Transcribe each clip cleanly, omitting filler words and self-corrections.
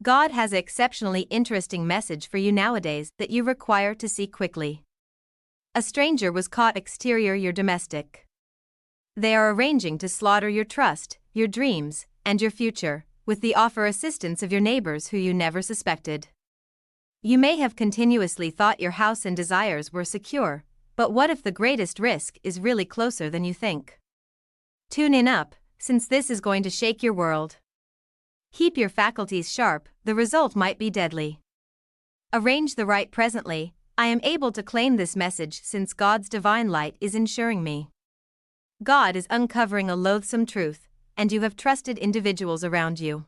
God has an exceptionally interesting message for you nowadays that you require to see quickly. A stranger was caught exterior your domestic. They are arranging to slaughter your trust, your dreams, and your future, with the offer assistance of your neighbors who you never suspected. You may have continuously thought your house and desires were secure, but what if the greatest risk is really closer than you think? Tune in up, since this is going to shake your world. Keep your faculties sharp, the result might be deadly. Arrange the right presently. I am able to claim this message since God's divine light is ensuring me. God is uncovering a loathsome truth, and you have trusted individuals around you.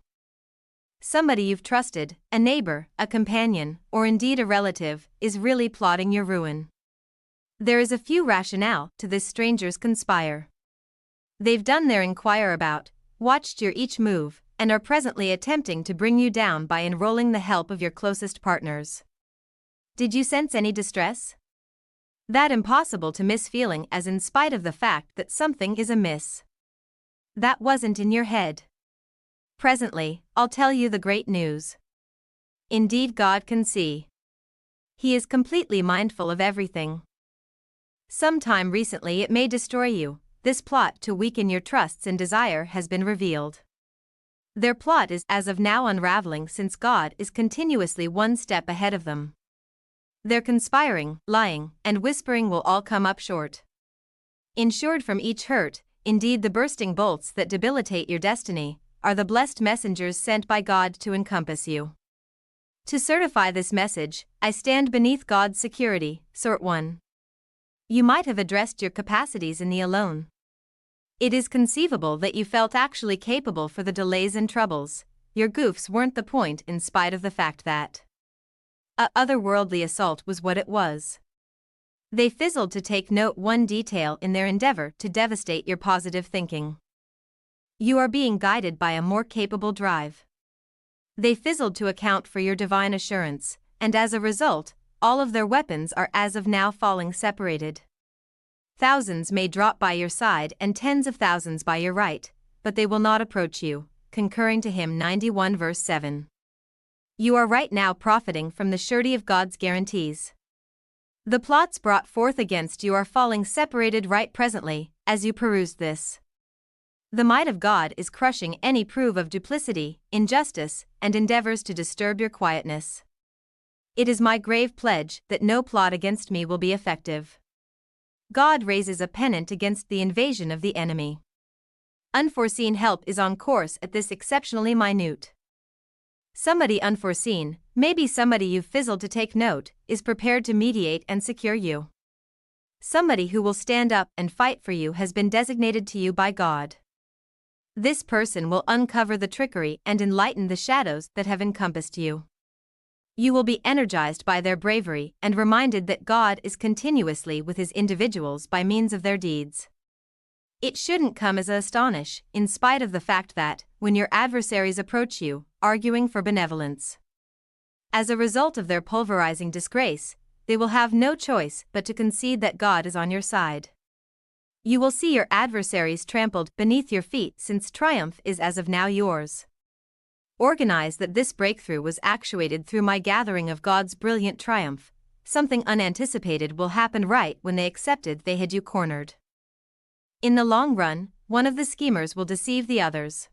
Somebody you've trusted, a neighbor, a companion, or indeed a relative, is really plotting your ruin. There is a few rationale to this stranger's conspire. They've done their inquire about, watched your each move, and are presently attempting to bring you down by enrolling the help of your closest partners. Did you sense any distress? That impossible to miss feeling as in spite of the fact that something is amiss. That wasn't in your head. Presently, I'll tell you the great news. Indeed, God can see. He is completely mindful of everything. Sometime recently it may destroy you. This plot to weaken your trusts and desire has been revealed. Their plot is as of now unraveling since God is continuously one step ahead of them. Their conspiring, lying, and whispering will all come up short. Insured from each hurt, indeed the bursting bolts that debilitate your destiny, are the blessed messengers sent by God to encompass you. To certify this message, I stand beneath God's security, Sort 1. You might have addressed your capacities in the alone. It is conceivable that you felt actually capable for the delays and troubles. Your goofs weren't the point in spite of the fact that a otherworldly assault was what it was. They fizzled to take note one detail in their endeavor to devastate your positive thinking. You are being guided by a more capable drive. They fizzled to account for your divine assurance, and as a result, all of their weapons are as of now falling separated. Thousands may drop by your side and tens of thousands by your right, but they will not approach you, concurring to Hymn 91 verse 7. You are right now profiting from the surety of God's guarantees. The plots brought forth against you are falling separated right presently, as you peruse this. The might of God is crushing any proof of duplicity, injustice, and endeavors to disturb your quietness. It is my grave pledge that no plot against me will be effective. God raises a pennant against the invasion of the enemy. Unforeseen help is on course at this exceptionally minute. Somebody unforeseen, maybe somebody you've fizzled to take note, is prepared to mediate and secure you. Somebody who will stand up and fight for you has been designated to you by God. This person will uncover the trickery and enlighten the shadows that have encompassed you. You will be energized by their bravery and reminded that God is continuously with His individuals by means of their deeds. It shouldn't come as a astonish, in spite of the fact that, when your adversaries approach you, arguing for benevolence, as a result of their pulverizing disgrace, they will have no choice but to concede that God is on your side. You will see your adversaries trampled beneath your feet since triumph is as of now yours. Organize that this breakthrough was actuated through my gathering of God's brilliant triumph. Something unanticipated will happen right when they accepted they had you cornered. In the long run, one of the schemers will deceive the others.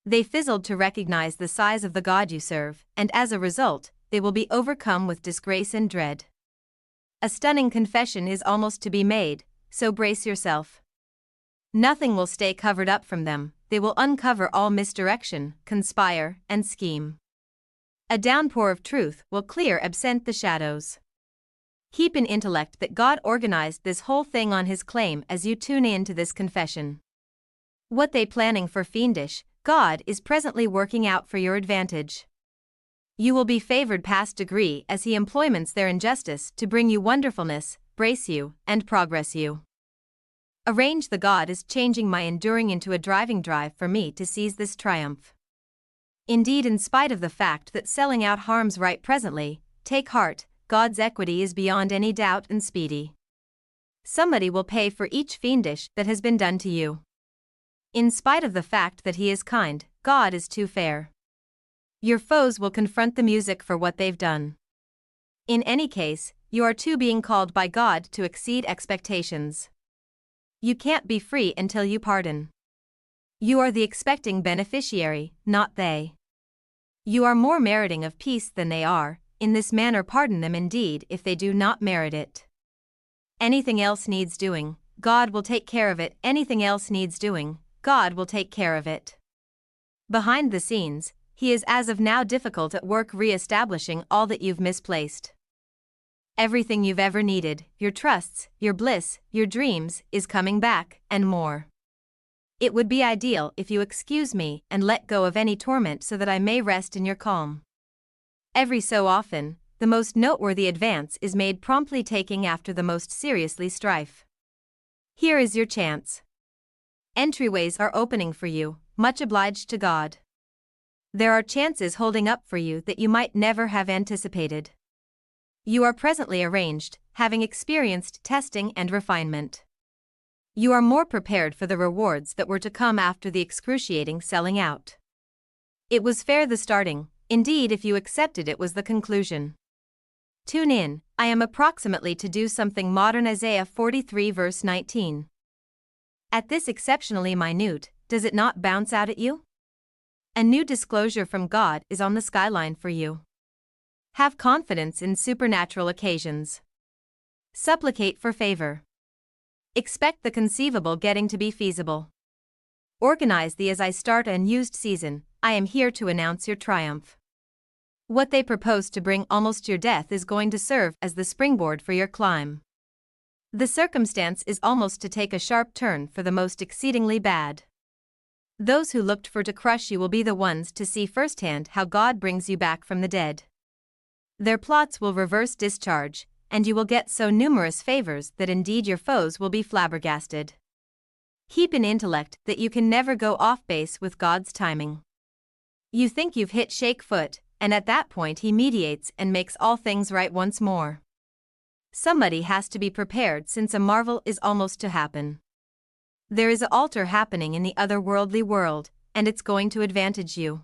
They fizzled to recognize the size of the God you serve, and as a result, they will be overcome with disgrace and dread. A stunning confession is almost to be made, so brace yourself. Nothing will stay covered up from them. They will uncover all misdirection, conspire, and scheme. A downpour of truth will clear absent the shadows. Keep in intellect that God organized this whole thing on His claim as you tune in to this confession. What they planning for fiendish, God is presently working out for your advantage. You will be favored past degree as He employments their injustice to bring you wonderfulness, brace you, and progress you. Arrange the God is changing my enduring into a driving drive for me to seize this triumph. Indeed, in spite of the fact that selling out harms right presently, take heart, God's equity is beyond any doubt and speedy. Somebody will pay for each fiendish that has been done to you. In spite of the fact that He is kind, God is too fair. Your foes will confront the music for what they've done. In any case, you are too being called by God to exceed expectations. You can't be free until you pardon. You are the expecting beneficiary, not they. You are more meriting of peace than they are. In this manner pardon them indeed if they do not merit it. Anything else needs doing, God will take care of it. Anything else needs doing, God will take care of it. Behind the scenes, He is as of now difficult at work re-establishing all that you've misplaced. Everything you've ever needed, your trusts, your bliss, your dreams, is coming back, and more. It would be ideal if you excuse me and let go of any torment so that I may rest in your calm. Every so often, the most noteworthy advance is made promptly taking after the most seriously strife. Here is your chance. Entryways are opening for you, much obliged to God. There are chances holding up for you that you might never have anticipated. You are presently arranged, having experienced testing and refinement. You are more prepared for the rewards that were to come after the excruciating selling out. It was fair the starting, indeed if you accepted it was the conclusion. Tune in, I am approximately to do something modern. Isaiah 43 verse 19. At this exceptionally minute, does it not bounce out at you? A new disclosure from God is on the skyline for you. Have confidence in supernatural occasions. Supplicate for favor. Expect the conceivable getting to be feasible. Organize the as I start an unused season. I am here to announce your triumph. What they propose to bring almost your death is going to serve as the springboard for your climb. The circumstance is almost to take a sharp turn for the most exceedingly bad. Those who looked for to crush you will be the ones to see firsthand how God brings you back from the dead. Their plots will reverse discharge, and you will get so numerous favors that indeed your foes will be flabbergasted. Keep an intellect that you can never go off base with God's timing. You think you've hit shake foot, and at that point He mediates and makes all things right once more. Somebody has to be prepared since a marvel is almost to happen. There is an altar happening in the otherworldly world, and it's going to advantage you.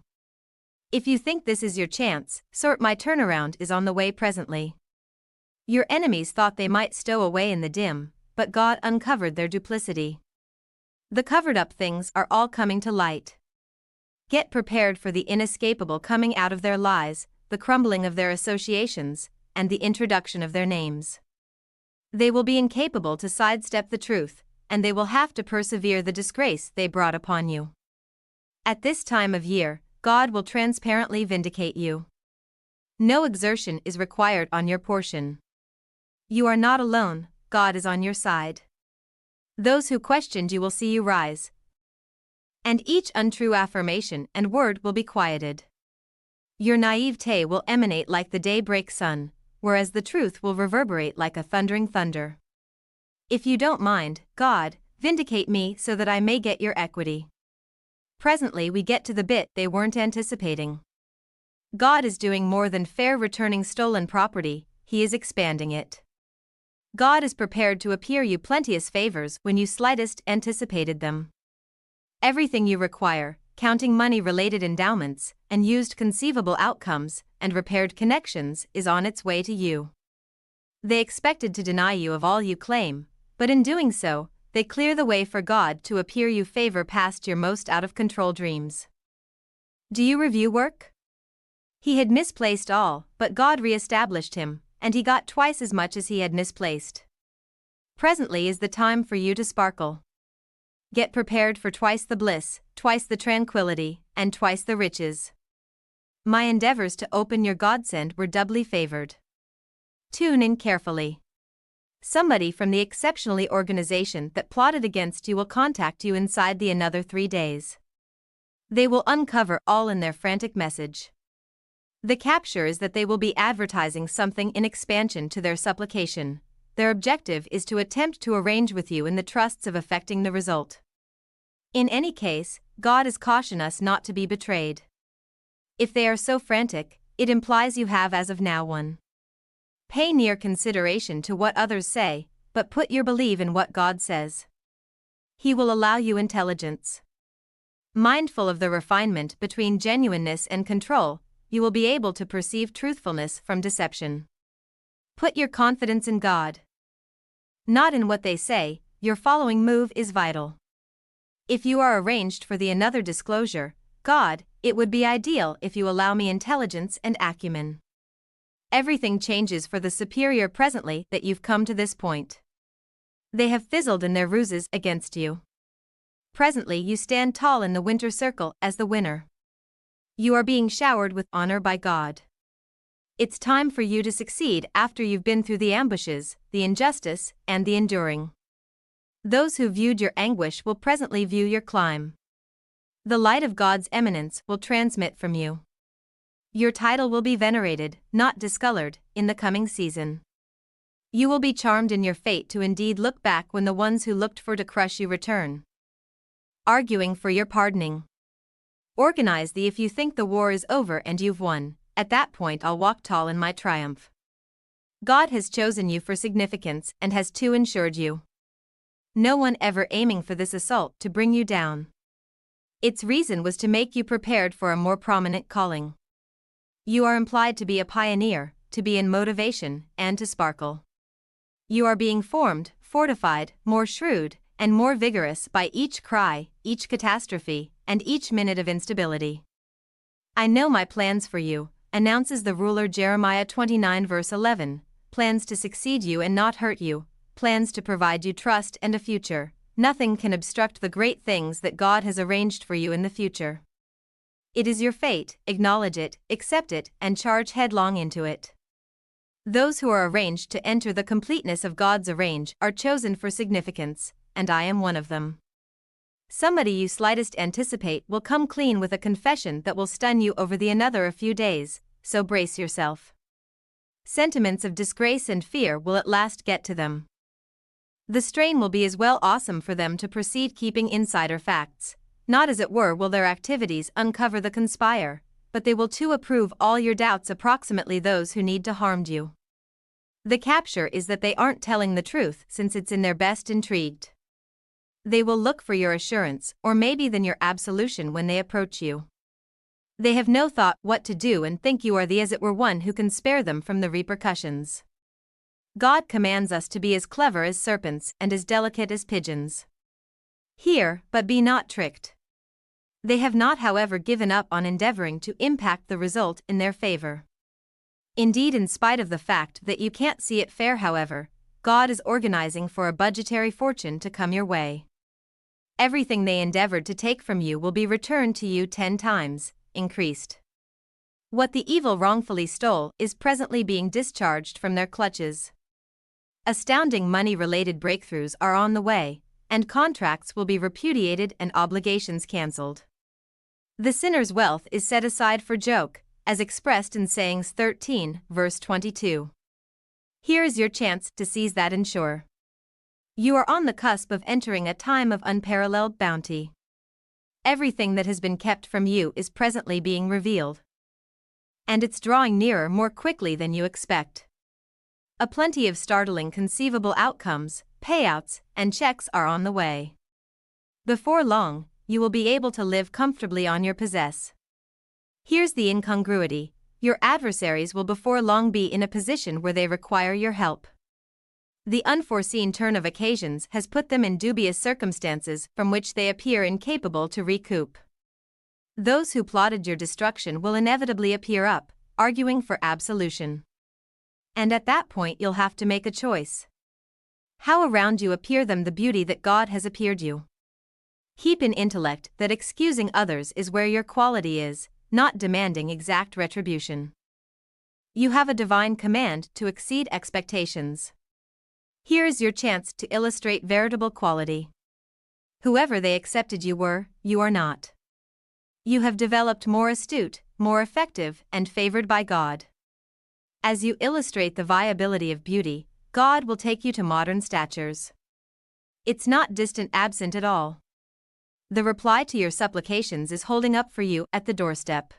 If you think this is your chance, sort my turnaround is on the way presently. Your enemies thought they might stow away in the dim, but God uncovered their duplicity. The covered up things are all coming to light. Get prepared for the inescapable coming out of their lies, the crumbling of their associations, and the introduction of their names. They will be incapable to sidestep the truth, and they will have to persevere the disgrace they brought upon you. At this time of year, God will transparently vindicate you. No exertion is required on your portion. You are not alone, God is on your side. Those who questioned you will see you rise, and each untrue affirmation and word will be quieted. Your naivete will emanate like the daybreak sun, whereas the truth will reverberate like a thundering thunder. If you don't mind, God, vindicate me so that I may get your equity. Presently we get to the bit they weren't anticipating. God is doing more than fair returning stolen property, He is expanding it. God is prepared to appear you plenteous favors when you slightest anticipated them. Everything you require, counting money-related endowments, and used conceivable outcomes, and repaired connections, is on its way to you. They expected to deny you of all you claim, but in doing so, they clear the way for God to appear you favor past your most out-of-control dreams. Do you review work? He had misplaced all, but God re-established him, and he got twice as much as he had misplaced. Presently is the time for you to sparkle. Get prepared for twice the bliss, twice the tranquility, and twice the riches. My endeavors to open your godsend were doubly favored. Tune in carefully. Somebody from the exceptionally organization that plotted against you will contact you inside the another 3 days. They will uncover all in their frantic message. The capture is that they will be advertising something in expansion to their supplication. Their objective is to attempt to arrange with you in the trusts of effecting the result. In any case, God is caution us not to be betrayed. If they are so frantic, it implies you have as of now one. Pay near consideration to what others say, but put your belief in what God says. He will allow you intelligence. Mindful of the refinement between genuineness and control, you will be able to perceive truthfulness from deception. Put your confidence in God, not in what they say. Your following move is vital. If you are arranged for the another disclosure, God, it would be ideal if you allow me intelligence and acumen. Everything changes for the superior presently that you've come to this point. They have fizzled in their ruses against you. Presently you stand tall in the winter circle as the winner. You are being showered with honor by God. It's time for you to succeed after you've been through the ambushes, the injustice, and the enduring. Those who viewed your anguish will presently view your climb. The light of God's eminence will transmit from you. Your title will be venerated, not discolored, in the coming season. You will be charmed in your fate to indeed look back when the ones who looked for to crush you return. Arguing for your pardoning. Organize the if you think the war is over and you've won, at that point I'll walk tall in my triumph. God has chosen you for significance and has too ensured you. No one ever aiming for this assault to bring you down. Its reason was to make you prepared for a more prominent calling. You are implied to be a pioneer, to be in motivation, and to sparkle. You are being formed, fortified, more shrewd, and more vigorous by each cry, each catastrophe, and each minute of instability. I know my plans for you, announces the ruler Jeremiah 29 verse 11, plans to succeed you and not hurt you, plans to provide you trust and a future. Nothing can obstruct the great things that God has arranged for you in the future. It is your fate, acknowledge it, accept it, and charge headlong into it. Those who are arranged to enter the completeness of God's arrange are chosen for significance, and I am one of them. Somebody you slightest anticipate will come clean with a confession that will stun you over the another a few days, so brace yourself. Sentiments of disgrace and fear will at last get to them. The strain will be as well awesome for them to proceed keeping insider facts. Not as it were will their activities uncover the conspire, but they will too approve all your doubts approximately those who need to harm you. The capture is that they aren't telling the truth since it's in their best intrigued. They will look for your assurance or maybe then your absolution when they approach you. They have no thought what to do and think you are the as it were one who can spare them from the repercussions. God commands us to be as clever as serpents and as delicate as pigeons. Hear, but be not tricked. They have not however given up on endeavoring to impact the result in their favor. Indeed, in spite of the fact that you can't see it fair however, God is organizing for a budgetary fortune to come your way. Everything they endeavored to take from you will be returned to you 10 times, increased. What the evil wrongfully stole is presently being discharged from their clutches. Astounding money-related breakthroughs are on the way, and contracts will be repudiated and obligations cancelled. The sinner's wealth is set aside for joke, as expressed in Sayings 13, verse 22. Here is your chance to seize that and sure. You are on the cusp of entering a time of unparalleled bounty. Everything that has been kept from you is presently being revealed. And it's drawing nearer more quickly than you expect. A plenty of startling conceivable outcomes, payouts, and checks are on the way. Before long, you will be able to live comfortably on your possess. Here's the incongruity: your adversaries will before long be in a position where they require your help. The unforeseen turn of occasions has put them in dubious circumstances from which they appear incapable to recoup. Those who plotted your destruction will inevitably appear up, arguing for absolution. And at that point you'll have to make a choice. How around you appear them the beauty that God has appeared you. Keep in intellect that excusing others is where your quality is, not demanding exact retribution. You have a divine command to exceed expectations. Here is your chance to illustrate veritable quality. Whoever they accepted you were, you are not. You have developed more astute, more effective, and favored by God. As you illustrate the viability of beauty, God will take you to modern statures. It's not distant absent at all. The reply to your supplications is holding up for you at the doorstep.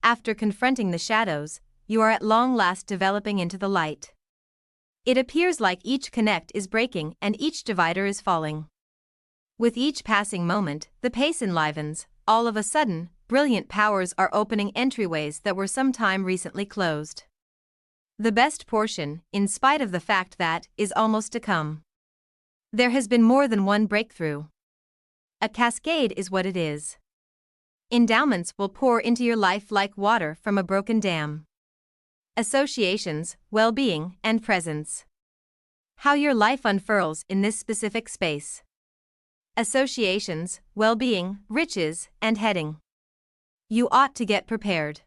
After confronting the shadows, you are at long last developing into the light. It appears like each connect is breaking and each divider is falling. With each passing moment, the pace enlivens. All of a sudden, brilliant powers are opening entryways that were sometime recently closed. The best portion, in spite of the fact that, is almost to come. There has been more than one breakthrough. A cascade is what it is. Endowments will pour into your life like water from a broken dam. Associations, well-being, and presence. How your life unfurls in this specific space. Associations, well-being, riches, and heading. You ought to get prepared.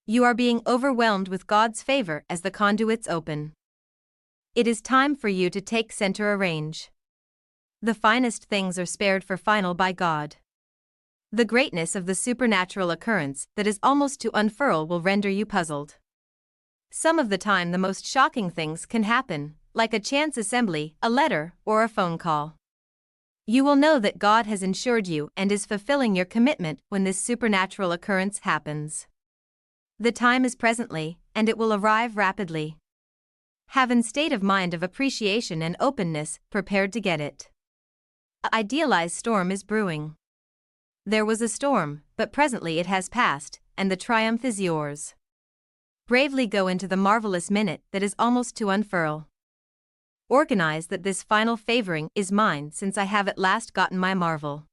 You are being overwhelmed with God's favor as the conduits open. It is time for you to take center arrange. The finest things are spared for final by God. The greatness of the supernatural occurrence that is almost to unfurl will render you puzzled. Some of the time the most shocking things can happen, like a chance assembly, a letter, or a phone call. You will know that God has ensured you and is fulfilling your commitment when this supernatural occurrence happens. The time is presently, and it will arrive rapidly. Have a state of mind of appreciation and openness, prepared to get it. An idealized storm is brewing. There was a storm, but presently it has passed, and the triumph is yours. Bravely go into the marvelous minute that is almost to unfurl. Organize that this final favoring is mine since I have at last gotten my marvel.